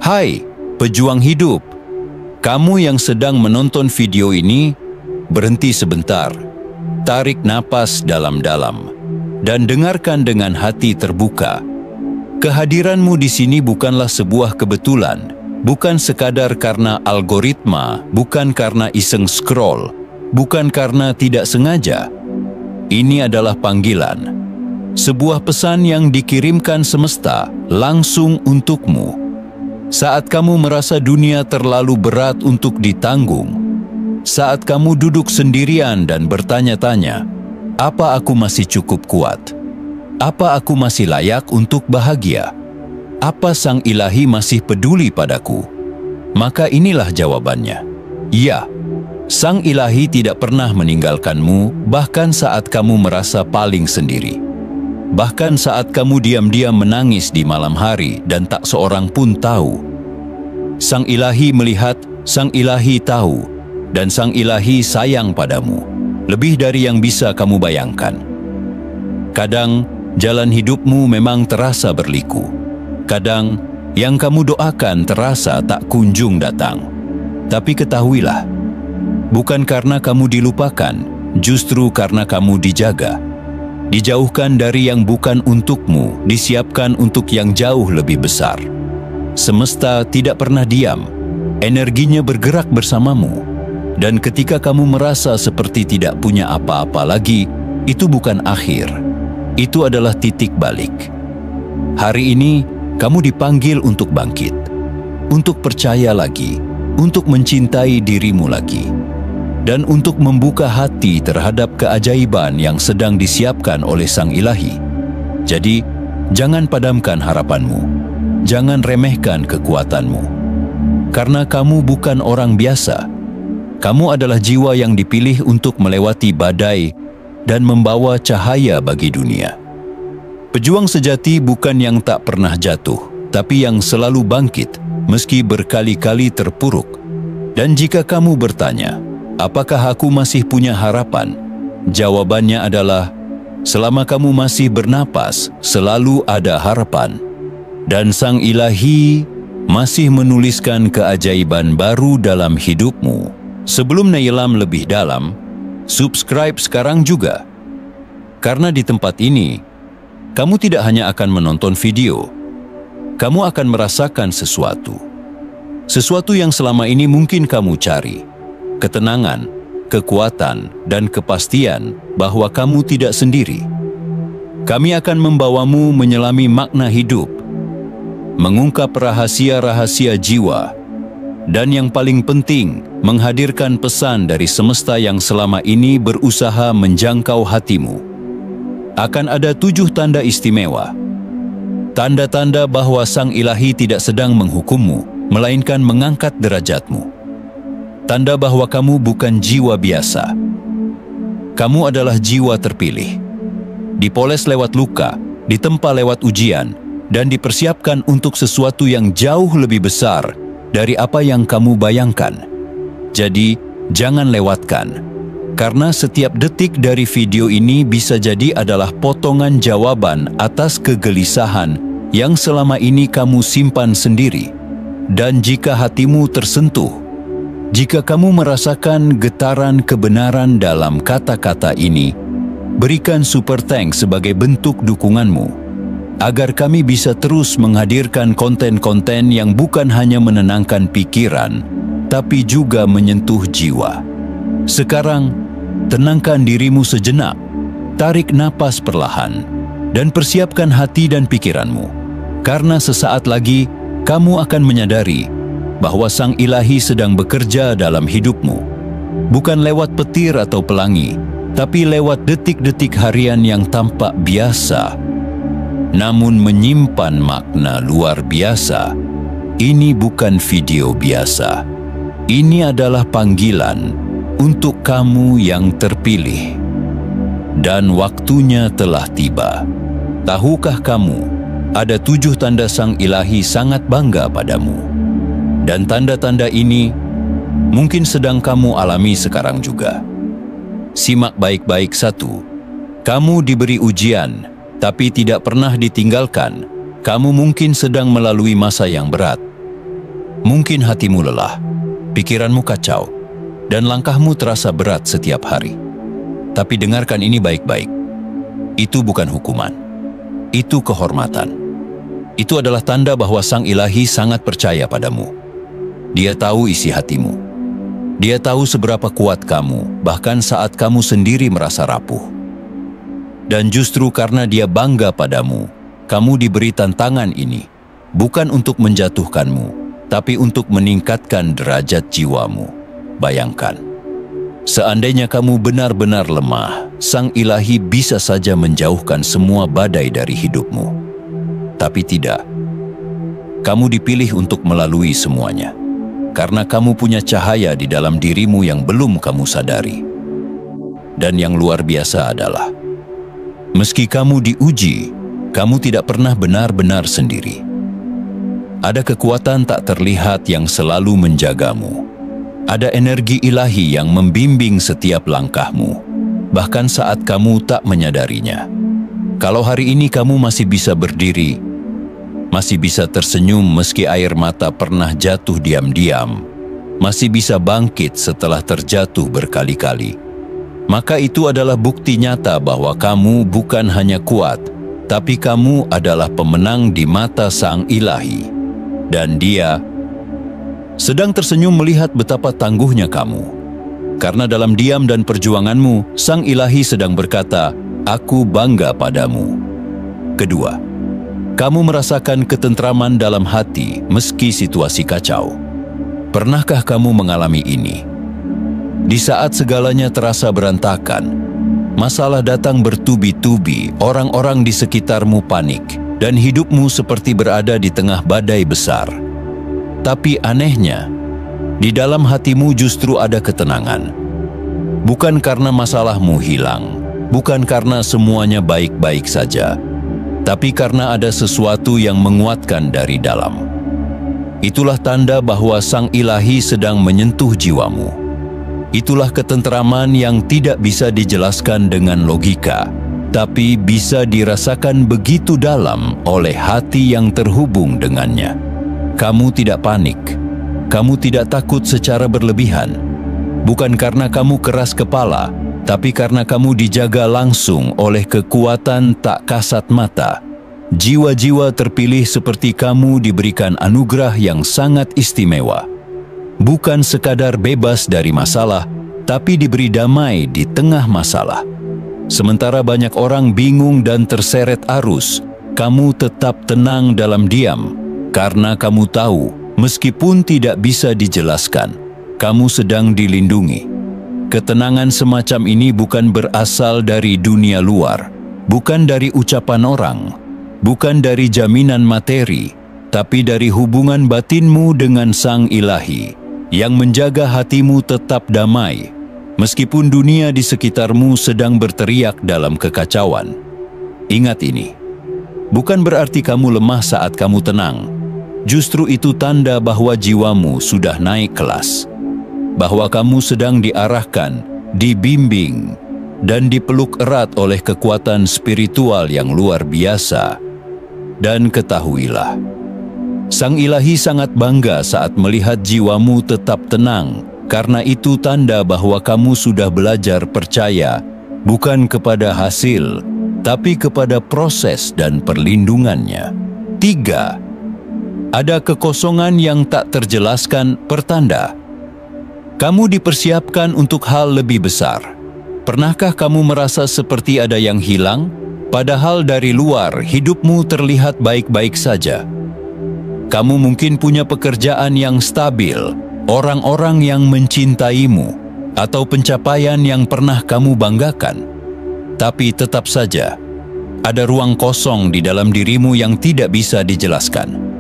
Hai, pejuang hidup. Kamu yang sedang menonton video ini, berhenti sebentar. Tarik napas dalam-dalam dan dengarkan dengan hati terbuka. Kehadiranmu di sini bukanlah sebuah kebetulan, bukan sekadar karena algoritma, bukan karena iseng scroll, bukan karena tidak sengaja. Ini adalah panggilan, sebuah pesan yang dikirimkan semesta langsung untukmu. Saat kamu merasa dunia terlalu berat untuk ditanggung, saat kamu duduk sendirian dan bertanya-tanya, apa aku masih cukup kuat? Apa aku masih layak untuk bahagia? Apa Sang Ilahi masih peduli padaku? Maka inilah jawabannya. Ya, Sang Ilahi tidak pernah meninggalkanmu, bahkan saat kamu merasa paling sendiri. Bahkan saat kamu diam-diam menangis di malam hari dan tak seorang pun tahu. Sang Ilahi melihat, Sang Ilahi tahu, dan Sang Ilahi sayang padamu, lebih dari yang bisa kamu bayangkan. Kadang, jalan hidupmu memang terasa berliku. Kadang, yang kamu doakan terasa tak kunjung datang. Tapi ketahuilah, bukan karena kamu dilupakan, justru karena kamu dijaga. Dijauhkan dari yang bukan untukmu, disiapkan untuk yang jauh lebih besar. Semesta tidak pernah diam, energinya bergerak bersamamu. Dan ketika kamu merasa seperti tidak punya apa-apa lagi, itu bukan akhir. Itu adalah titik balik. Hari ini, kamu dipanggil untuk bangkit, untuk percaya lagi, untuk mencintai dirimu lagi, dan untuk membuka hati terhadap keajaiban yang sedang disiapkan oleh Sang Ilahi. Jadi, jangan padamkan harapanmu, jangan remehkan kekuatanmu. Karena kamu bukan orang biasa, kamu adalah jiwa yang dipilih untuk melewati badai dan membawa cahaya bagi dunia. Pejuang sejati bukan yang tak pernah jatuh, tapi yang selalu bangkit meski berkali-kali terpuruk. Dan jika kamu bertanya, apakah aku masih punya harapan? Jawabannya adalah, selama kamu masih bernapas, selalu ada harapan. Dan Sang Ilahi masih menuliskan keajaiban baru dalam hidupmu. Sebelum menyelam lebih dalam, subscribe sekarang juga. Karena di tempat ini, kamu tidak hanya akan menonton video, kamu akan merasakan sesuatu. Sesuatu yang selama ini mungkin kamu cari. Ketenangan, kekuatan, dan kepastian bahwa kamu tidak sendiri. Kami akan membawamu menyelami makna hidup, mengungkap rahasia-rahasia jiwa, dan yang paling penting, menghadirkan pesan dari semesta yang selama ini berusaha menjangkau hatimu. Akan ada 7 tanda istimewa. Tanda-tanda bahwa Sang Ilahi tidak sedang menghukummu, melainkan mengangkat derajatmu. Tanda bahwa kamu bukan jiwa biasa. Kamu adalah jiwa terpilih. Dipoles lewat luka, ditempa lewat ujian, dan dipersiapkan untuk sesuatu yang jauh lebih besar dari apa yang kamu bayangkan. Jadi, jangan lewatkan. Karena setiap detik dari video ini bisa jadi adalah potongan jawaban atas kegelisahan yang selama ini kamu simpan sendiri. Dan jika hatimu tersentuh, jika kamu merasakan getaran kebenaran dalam kata-kata ini, berikan super thanks sebagai bentuk dukunganmu, agar kami bisa terus menghadirkan konten-konten yang bukan hanya menenangkan pikiran, tapi juga menyentuh jiwa. Sekarang, tenangkan dirimu sejenak, tarik napas perlahan, dan persiapkan hati dan pikiranmu. Karena sesaat lagi, kamu akan menyadari bahwa Sang Ilahi sedang bekerja dalam hidupmu, bukan lewat petir atau pelangi, tapi lewat detik-detik harian yang tampak biasa, namun menyimpan makna luar biasa. Ini bukan video biasa. Ini adalah panggilan untuk kamu yang terpilih. Dan waktunya telah tiba. Tahukah kamu, ada 7 tanda Sang Ilahi sangat bangga padamu. Dan tanda-tanda ini mungkin sedang kamu alami sekarang juga. Simak baik-baik. 1. Kamu diberi ujian, tapi tidak pernah ditinggalkan. Kamu mungkin sedang melalui masa yang berat. Mungkin hatimu lelah, pikiranmu kacau, dan langkahmu terasa berat setiap hari. Tapi dengarkan ini baik-baik. Itu bukan hukuman. Itu kehormatan. Itu adalah tanda bahwa Sang Ilahi sangat percaya padamu. Dia tahu isi hatimu. Dia tahu seberapa kuat kamu, bahkan saat kamu sendiri merasa rapuh. Dan justru karena Dia bangga padamu, kamu diberi tantangan ini, bukan untuk menjatuhkanmu, tapi untuk meningkatkan derajat jiwamu. Bayangkan, seandainya kamu benar-benar lemah, Sang Ilahi bisa saja menjauhkan semua badai dari hidupmu. Tapi tidak. Kamu dipilih untuk melalui semuanya, karena kamu punya cahaya di dalam dirimu yang belum kamu sadari. Dan yang luar biasa adalah, meski kamu diuji, kamu tidak pernah benar-benar sendiri. Ada kekuatan tak terlihat yang selalu menjagamu. Ada energi ilahi yang membimbing setiap langkahmu, bahkan saat kamu tak menyadarinya. Kalau hari ini kamu masih bisa berdiri, masih bisa tersenyum meski air mata pernah jatuh diam-diam, masih bisa bangkit setelah terjatuh berkali-kali, maka itu adalah bukti nyata bahwa kamu bukan hanya kuat, tapi kamu adalah pemenang di mata Sang Ilahi. Dan Dia sedang tersenyum melihat betapa tangguhnya kamu. Karena dalam diam dan perjuanganmu, Sang Ilahi sedang berkata, "Aku bangga padamu." Kedua, kamu merasakan ketentraman dalam hati meski situasi kacau. Pernahkah kamu mengalami ini? Di saat segalanya terasa berantakan, masalah datang bertubi-tubi, orang-orang di sekitarmu panik, dan hidupmu seperti berada di tengah badai besar. Tapi anehnya, di dalam hatimu justru ada ketenangan. Bukan karena masalahmu hilang, bukan karena semuanya baik-baik saja, tapi karena ada sesuatu yang menguatkan dari dalam. Itulah tanda bahwa Sang Ilahi sedang menyentuh jiwamu. Itulah ketenteraman yang tidak bisa dijelaskan dengan logika, tapi bisa dirasakan begitu dalam oleh hati yang terhubung dengannya. Kamu tidak panik, kamu tidak takut secara berlebihan, bukan karena kamu keras kepala, tapi karena kamu dijaga langsung oleh kekuatan tak kasat mata. Jiwa-jiwa terpilih seperti kamu diberikan anugerah yang sangat istimewa. Bukan sekadar bebas dari masalah, tapi diberi damai di tengah masalah. Sementara banyak orang bingung dan terseret arus, kamu tetap tenang dalam diam, karena kamu tahu, meskipun tidak bisa dijelaskan, kamu sedang dilindungi. Ketenangan semacam ini bukan berasal dari dunia luar, bukan dari ucapan orang, bukan dari jaminan materi, tapi dari hubungan batinmu dengan Sang Ilahi, yang menjaga hatimu tetap damai, meskipun dunia di sekitarmu sedang berteriak dalam kekacauan. Ingat ini, bukan berarti kamu lemah saat kamu tenang. Justru itu tanda bahwa jiwamu sudah naik kelas, bahwa kamu sedang diarahkan, dibimbing, dan dipeluk erat oleh kekuatan spiritual yang luar biasa. Dan ketahuilah, Sang Ilahi sangat bangga saat melihat jiwamu tetap tenang, karena itu tanda bahwa kamu sudah belajar percaya bukan kepada hasil, tapi kepada proses dan perlindungannya. 3. Ada kekosongan yang tak terjelaskan pertanda. Kamu dipersiapkan untuk hal lebih besar. Pernahkah kamu merasa seperti ada yang hilang, padahal dari luar hidupmu terlihat baik-baik saja? Kamu mungkin punya pekerjaan yang stabil, orang-orang yang mencintaimu, atau pencapaian yang pernah kamu banggakan. Tapi tetap saja, ada ruang kosong di dalam dirimu yang tidak bisa dijelaskan.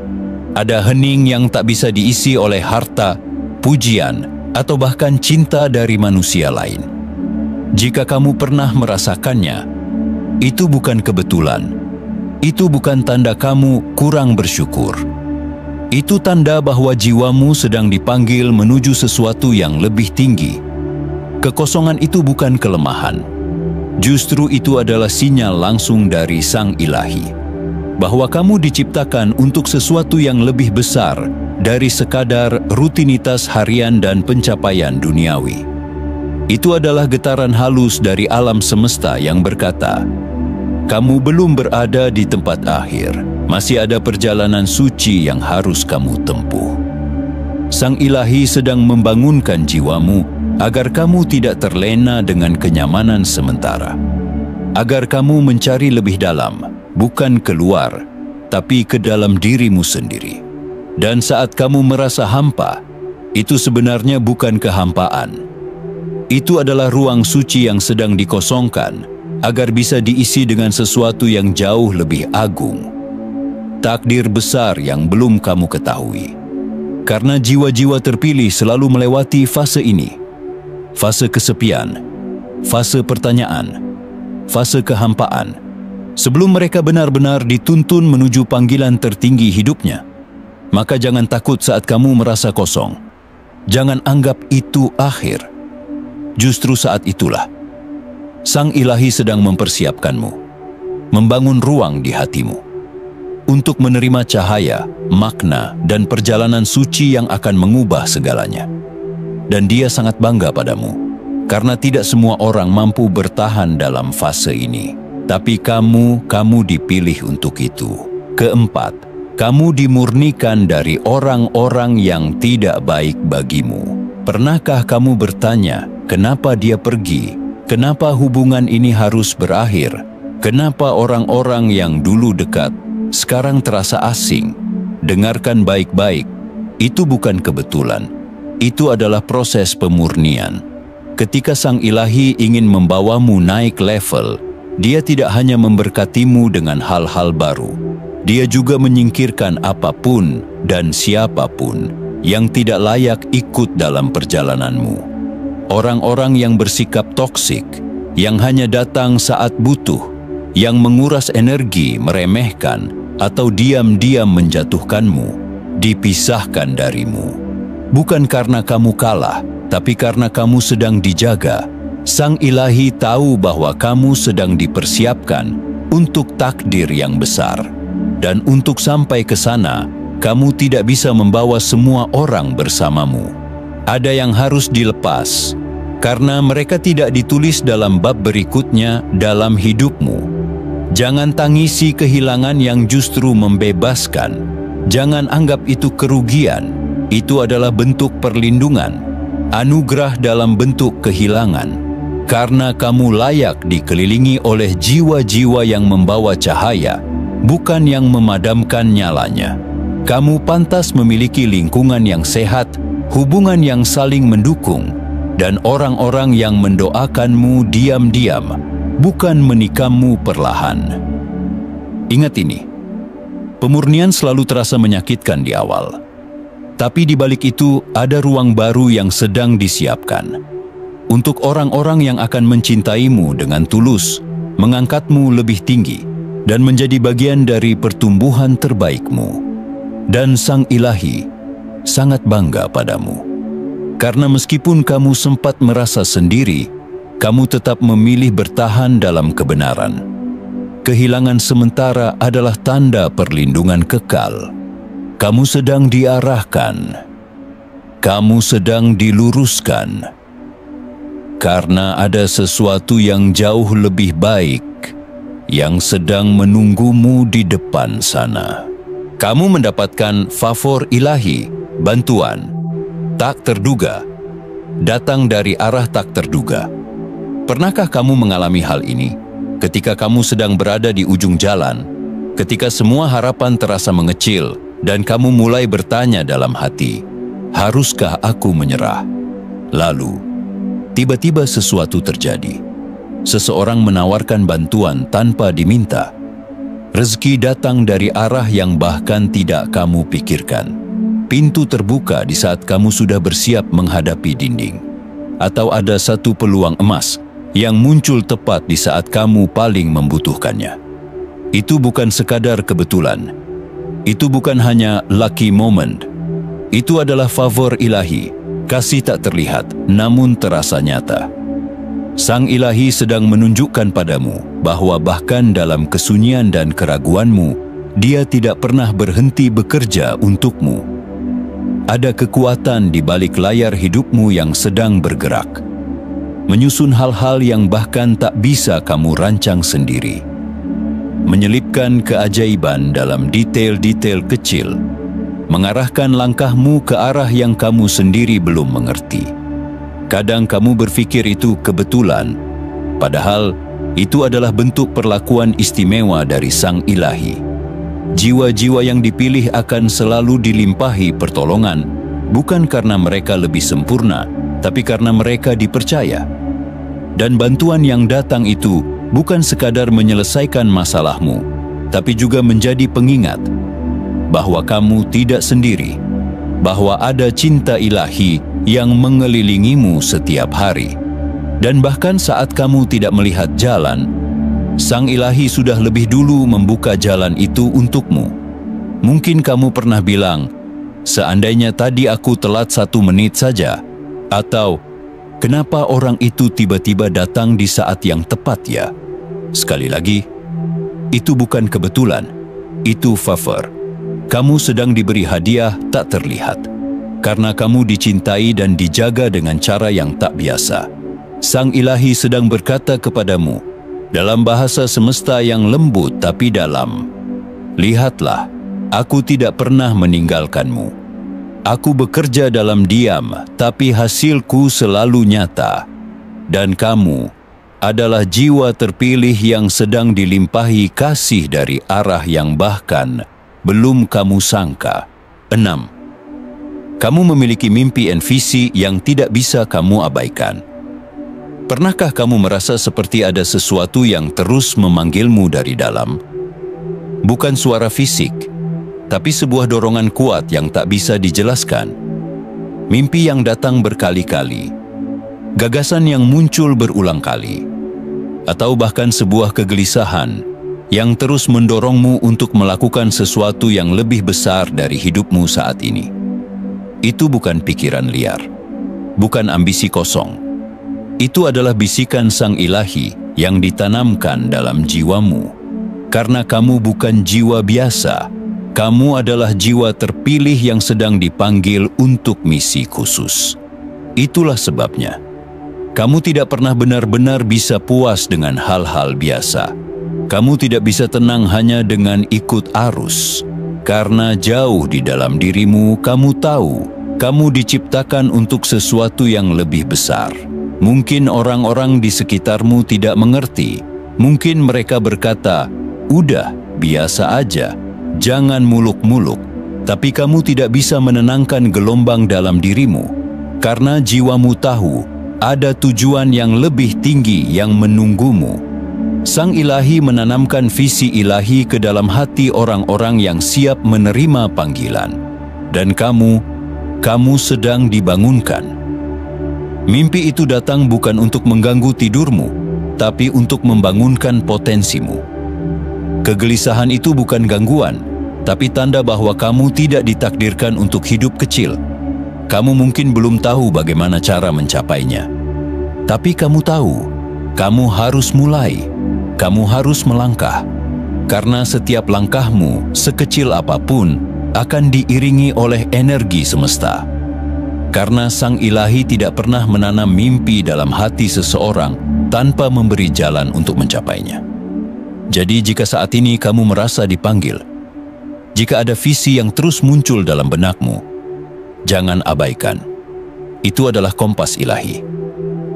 Ada hening yang tak bisa diisi oleh harta, pujian, atau bahkan cinta dari manusia lain. Jika kamu pernah merasakannya, itu bukan kebetulan. Itu bukan tanda kamu kurang bersyukur. Itu tanda bahwa jiwamu sedang dipanggil menuju sesuatu yang lebih tinggi. Kekosongan itu bukan kelemahan. Justru itu adalah sinyal langsung dari Sang Ilahi. bahwa kamu diciptakan untuk sesuatu yang lebih besar dari sekadar rutinitas harian dan pencapaian duniawi. Itu adalah getaran halus dari alam semesta yang berkata, kamu belum berada di tempat akhir, masih ada perjalanan suci yang harus kamu tempuh. Sang Ilahi sedang membangunkan jiwamu agar kamu tidak terlena dengan kenyamanan sementara. Agar kamu mencari lebih dalam, bukan keluar, tapi ke dalam dirimu sendiri. Dan saat kamu merasa hampa, itu sebenarnya bukan kehampaan. Itu adalah ruang suci yang sedang dikosongkan, agar bisa diisi dengan sesuatu yang jauh lebih agung. Takdir besar yang belum kamu ketahui. Karena jiwa-jiwa terpilih selalu melewati fase ini. Fase kesepian, fase pertanyaan, fase kehampaan, sebelum mereka benar-benar dituntun menuju panggilan tertinggi hidupnya. Maka jangan takut saat kamu merasa kosong. Jangan anggap itu akhir. Justru saat itulah Sang Ilahi sedang mempersiapkanmu, membangun ruang di hatimu, untuk menerima cahaya, makna, dan perjalanan suci yang akan mengubah segalanya. Dan Dia sangat bangga padamu, karena tidak semua orang mampu bertahan dalam fase ini. Tapi kamu dipilih untuk itu. Keempat, kamu dimurnikan dari orang-orang yang tidak baik bagimu. Pernahkah kamu bertanya, kenapa dia pergi? Kenapa hubungan ini harus berakhir? Kenapa orang-orang yang dulu dekat sekarang terasa asing? Dengarkan baik-baik, itu bukan kebetulan. Itu adalah proses pemurnian. Ketika Sang Ilahi ingin membawamu naik level, Dia tidak hanya memberkatimu dengan hal-hal baru. Dia juga menyingkirkan apapun dan siapapun yang tidak layak ikut dalam perjalananmu. Orang-orang yang bersikap toksik, yang hanya datang saat butuh, yang menguras energi, meremehkan, atau diam-diam menjatuhkanmu, dipisahkan darimu. Bukan karena kamu kalah, tapi karena kamu sedang dijaga. Sang Ilahi tahu bahwa kamu sedang dipersiapkan untuk takdir yang besar. Dan untuk sampai ke sana, kamu tidak bisa membawa semua orang bersamamu. Ada yang harus dilepas, karena mereka tidak ditulis dalam bab berikutnya dalam hidupmu. Jangan tangisi kehilangan yang justru membebaskan. Jangan anggap itu kerugian. Itu adalah bentuk perlindungan, anugerah dalam bentuk kehilangan. Karena kamu layak dikelilingi oleh jiwa-jiwa yang membawa cahaya, bukan yang memadamkan nyalanya. Kamu pantas memiliki lingkungan yang sehat, hubungan yang saling mendukung, dan orang-orang yang mendoakanmu diam-diam, bukan menikahmu perlahan. Ingat ini, pemurnian selalu terasa menyakitkan di awal. Tapi di balik itu ada ruang baru yang sedang disiapkan. Untuk orang-orang yang akan mencintaimu dengan tulus, mengangkatmu lebih tinggi, dan menjadi bagian dari pertumbuhan terbaikmu. Dan Sang Ilahi sangat bangga padamu. Karena meskipun kamu sempat merasa sendiri, kamu tetap memilih bertahan dalam kebenaran. Kehilangan sementara adalah tanda perlindungan kekal. Kamu sedang diarahkan. Kamu sedang diluruskan. Karena ada sesuatu yang jauh lebih baik yang sedang menunggumu di depan sana. Kamu mendapatkan favor ilahi, bantuan, tak terduga, datang dari arah tak terduga. Pernahkah kamu mengalami hal ini ketika kamu sedang berada di ujung jalan, ketika semua harapan terasa mengecil dan kamu mulai bertanya dalam hati, haruskah aku menyerah? Lalu, tiba-tiba sesuatu terjadi. Seseorang menawarkan bantuan tanpa diminta. Rezeki datang dari arah yang bahkan tidak kamu pikirkan. Pintu terbuka di saat kamu sudah bersiap menghadapi dinding. Atau ada satu peluang emas yang muncul tepat di saat kamu paling membutuhkannya. Itu bukan sekadar kebetulan. Itu bukan hanya lucky moment. Itu adalah favor ilahi, kasih tak terlihat namun terasa nyata. Sang Ilahi sedang menunjukkan padamu bahwa bahkan dalam kesunyian dan keraguanmu, Dia tidak pernah berhenti bekerja untukmu. Ada kekuatan di balik layar hidupmu yang sedang bergerak, menyusun hal-hal yang bahkan tak bisa kamu rancang sendiri, menyelipkan keajaiban dalam detail-detail kecil, mengarahkan langkahmu ke arah yang kamu sendiri belum mengerti. Kadang kamu berpikir itu kebetulan, padahal itu adalah bentuk perlakuan istimewa dari Sang Ilahi. Jiwa-jiwa yang dipilih akan selalu dilimpahi pertolongan, bukan karena mereka lebih sempurna, tapi karena mereka dipercaya. Dan bantuan yang datang itu bukan sekadar menyelesaikan masalahmu, tapi juga menjadi pengingat bahwa kamu tidak sendiri, bahwa ada cinta ilahi yang mengelilingimu setiap hari. Dan bahkan saat kamu tidak melihat jalan, Sang Ilahi sudah lebih dulu membuka jalan itu untukmu. Mungkin kamu pernah bilang, seandainya tadi aku telat 1 menit saja, atau kenapa orang itu tiba-tiba datang di saat yang tepat ya? Sekali lagi, itu bukan kebetulan, itu favor. Kamu sedang diberi hadiah tak terlihat, karena kamu dicintai dan dijaga dengan cara yang tak biasa. Sang Ilahi sedang berkata kepadamu, dalam bahasa semesta yang lembut tapi dalam, lihatlah, aku tidak pernah meninggalkanmu. Aku bekerja dalam diam, tapi hasilku selalu nyata. Dan kamu adalah jiwa terpilih yang sedang dilimpahi kasih dari arah yang bahkan belum kamu sangka. 6. Kamu memiliki mimpi dan visi yang tidak bisa kamu abaikan. Pernahkah kamu merasa seperti ada sesuatu yang terus memanggilmu dari dalam? Bukan suara fisik, tapi sebuah dorongan kuat yang tak bisa dijelaskan. Mimpi yang datang berkali-kali, gagasan yang muncul berulang kali, atau bahkan sebuah kegelisahan yang terus mendorongmu untuk melakukan sesuatu yang lebih besar dari hidupmu saat ini. Itu bukan pikiran liar, bukan ambisi kosong. Itu adalah bisikan Sang Ilahi yang ditanamkan dalam jiwamu. Karena kamu bukan jiwa biasa, kamu adalah jiwa terpilih yang sedang dipanggil untuk misi khusus. Itulah sebabnya, kamu tidak pernah benar-benar bisa puas dengan hal-hal biasa. Kamu tidak bisa tenang hanya dengan ikut arus. Karena jauh di dalam dirimu, kamu tahu, kamu diciptakan untuk sesuatu yang lebih besar. Mungkin orang-orang di sekitarmu tidak mengerti. Mungkin mereka berkata, udah, biasa aja, jangan muluk-muluk. Tapi kamu tidak bisa menenangkan gelombang dalam dirimu, karena jiwamu tahu ada tujuan yang lebih tinggi yang menunggumu. Sang Ilahi menanamkan visi ilahi ke dalam hati orang-orang yang siap menerima panggilan. Dan kamu sedang dibangunkan. Mimpi itu datang bukan untuk mengganggu tidurmu, tapi untuk membangunkan potensimu. Kegelisahan itu bukan gangguan, tapi tanda bahwa kamu tidak ditakdirkan untuk hidup kecil. Kamu mungkin belum tahu bagaimana cara mencapainya. Tapi kamu tahu, kamu harus mulai, kamu harus melangkah. Karena setiap langkahmu, sekecil apapun, akan diiringi oleh energi semesta. Karena Sang Ilahi tidak pernah menanam mimpi dalam hati seseorang tanpa memberi jalan untuk mencapainya. Jadi jika saat ini kamu merasa dipanggil, jika ada visi yang terus muncul dalam benakmu, jangan abaikan. Itu adalah kompas ilahi.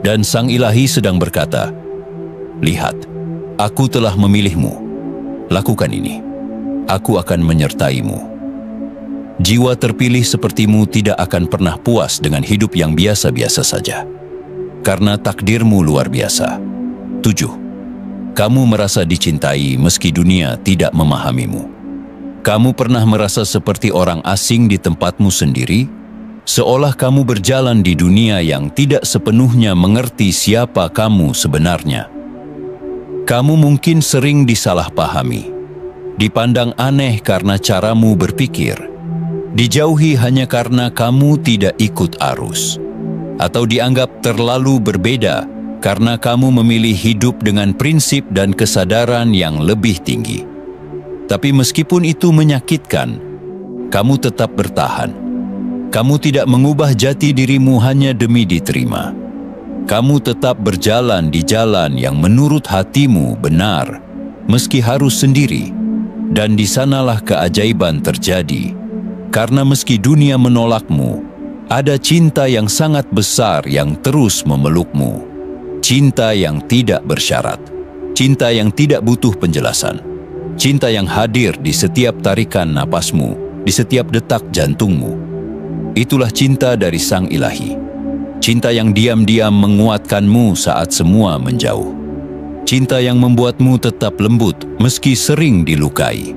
Dan Sang Ilahi sedang berkata, lihat, aku telah memilihmu. Lakukan ini. Aku akan menyertaimu. Jiwa terpilih sepertimu tidak akan pernah puas dengan hidup yang biasa-biasa saja. Karena takdirmu luar biasa. 7. Kamu merasa dicintai meski dunia tidak memahamimu. Kamu pernah merasa seperti orang asing di tempatmu sendiri? Seolah kamu berjalan di dunia yang tidak sepenuhnya mengerti siapa kamu sebenarnya. Kamu mungkin sering disalahpahami, dipandang aneh karena caramu berpikir, dijauhi hanya karena kamu tidak ikut arus, atau dianggap terlalu berbeda karena kamu memilih hidup dengan prinsip dan kesadaran yang lebih tinggi. Tapi meskipun itu menyakitkan, kamu tetap bertahan. Kamu tidak mengubah jati dirimu hanya demi diterima. Kamu tetap berjalan di jalan yang menurut hatimu benar, meski harus sendiri. Dan di sanalah keajaiban terjadi. Karena meski dunia menolakmu, ada cinta yang sangat besar yang terus memelukmu. Cinta yang tidak bersyarat. Cinta yang tidak butuh penjelasan. Cinta yang hadir di setiap tarikan napasmu, di setiap detak jantungmu. Itulah cinta dari Sang Ilahi. Cinta yang diam-diam menguatkanmu saat semua menjauh. Cinta yang membuatmu tetap lembut meski sering dilukai.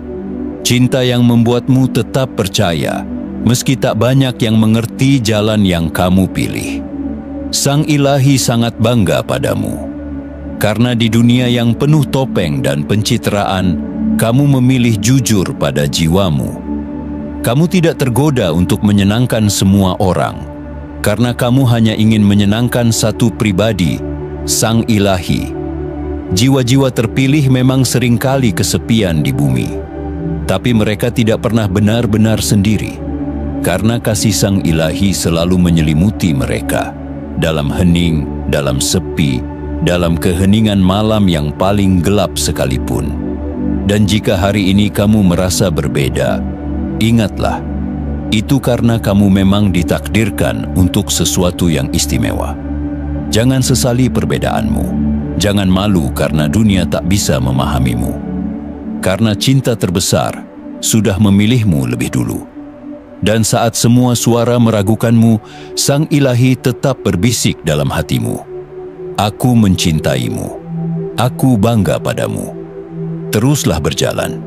Cinta yang membuatmu tetap percaya meski tak banyak yang mengerti jalan yang kamu pilih. Sang Ilahi sangat bangga padamu. Karena di dunia yang penuh topeng dan pencitraan, kamu memilih jujur pada jiwamu. Kamu tidak tergoda untuk menyenangkan semua orang. Karena kamu hanya ingin menyenangkan satu pribadi, Sang Ilahi. Jiwa-jiwa terpilih memang seringkali kesepian di bumi. Tapi mereka tidak pernah benar-benar sendiri. Karena kasih Sang Ilahi selalu menyelimuti mereka. Dalam hening, dalam sepi, dalam keheningan malam yang paling gelap sekalipun. Dan jika hari ini kamu merasa berbeda, ingatlah, itu karena kamu memang ditakdirkan untuk sesuatu yang istimewa. Jangan sesali perbedaanmu. Jangan malu karena dunia tak bisa memahamimu. Karena cinta terbesar sudah memilihmu lebih dulu. Dan saat semua suara meragukanmu, Sang Ilahi tetap berbisik dalam hatimu. Aku mencintaimu. Aku bangga padamu. Teruslah berjalan.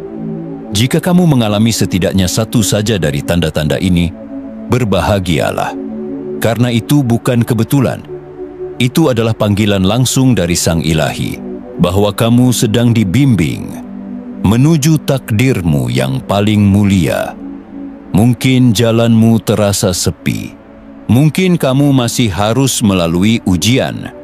Jika kamu mengalami setidaknya satu saja dari tanda-tanda ini, berbahagialah. Karena itu bukan kebetulan. Itu adalah panggilan langsung dari Sang Ilahi, bahwa kamu sedang dibimbing menuju takdirmu yang paling mulia. Mungkin jalanmu terasa sepi. Mungkin kamu masih harus melalui ujian.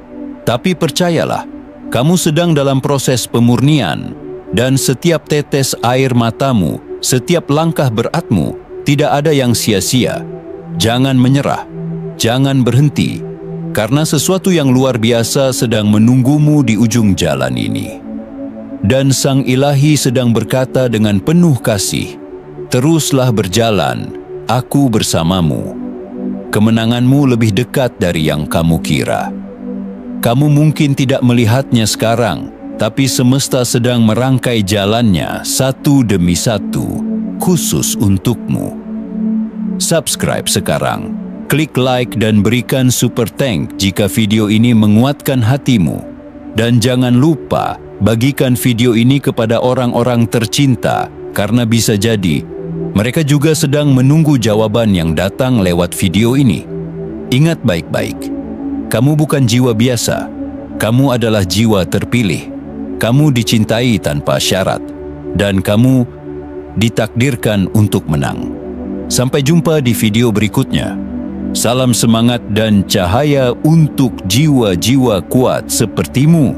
Tapi percayalah, kamu sedang dalam proses pemurnian. Dan setiap tetes air matamu, setiap langkah beratmu, tidak ada yang sia-sia. Jangan menyerah, jangan berhenti, karena sesuatu yang luar biasa sedang menunggumu di ujung jalan ini. Dan Sang Ilahi sedang berkata dengan penuh kasih, teruslah berjalan, aku bersamamu. Kemenanganmu lebih dekat dari yang kamu kira. Kamu mungkin tidak melihatnya sekarang, tapi semesta sedang merangkai jalannya satu demi satu, khusus untukmu. Subscribe sekarang, klik like dan berikan super thank jika video ini menguatkan hatimu. Dan jangan lupa, bagikan video ini kepada orang-orang tercinta, karena bisa jadi mereka juga sedang menunggu jawaban yang datang lewat video ini. Ingat baik-baik, kamu bukan jiwa biasa, kamu adalah jiwa terpilih. Kamu dicintai tanpa syarat, dan kamu ditakdirkan untuk menang. Sampai jumpa di video berikutnya. Salam semangat dan cahaya untuk jiwa-jiwa kuat sepertimu.